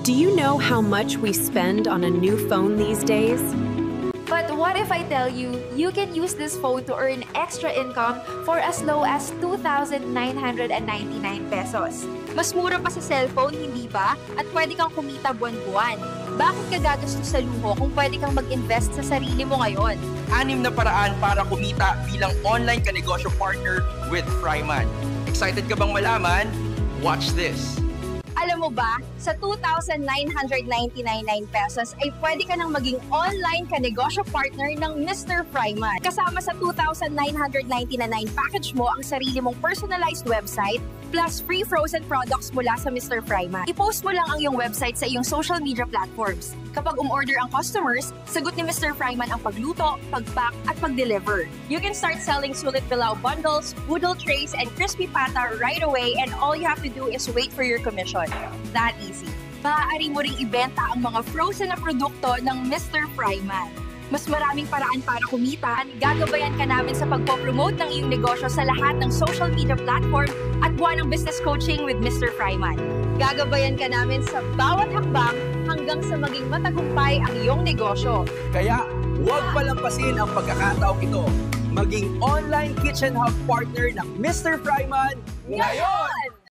Do you know how much we spend on a new phone these days? But what if I tell you, you can use this phone to earn extra income for as low as 2,999 pesos. Mas mura pa sa cellphone, hindi ba? At pwede kang kumita buwan-buwan. Bakit ka gagastos sa luho kung pwede kang mag-invest sa sarili mo ngayon? 6 na paraan para kumita bilang online kanegosyo partner with Fryman. Excited ka bang malaman? Watch this! Alam mo ba, sa 2,999 pesos ay pwede ka nang maging online kanegosyo partner ng Mr. Fryman. Kasama sa 2,999 package mo ang sarili mong personalized website plus free frozen products mula sa Mr. Fryman. I-post mo lang ang iyong website sa iyong social media platforms. Kapag umorder ang customers, sagot ni Mr. Fryman ang pagluto, pag-pack at pag-deliver. You can start selling sulit bilao bundles, boodle trays, and crispy pata right away, and all you have to do is wait for your commission. That easy. Maaari mo ring ibenta ang mga frozen na produkto ng Mr. Fryman. Mas maraming paraan para kumita, gagabayan ka namin sa pagpo-promote ng iyong negosyo sa lahat ng social media platform at buwan ng business coaching with Mr. Fryman. Gagabayan ka namin sa bawat hakbang hanggang sa maging matagumpay ang iyong negosyo. Kaya huwag palampasin ang pagkakataong ito. Maging online kitchen hub partner ng Mr. Fryman ngayon!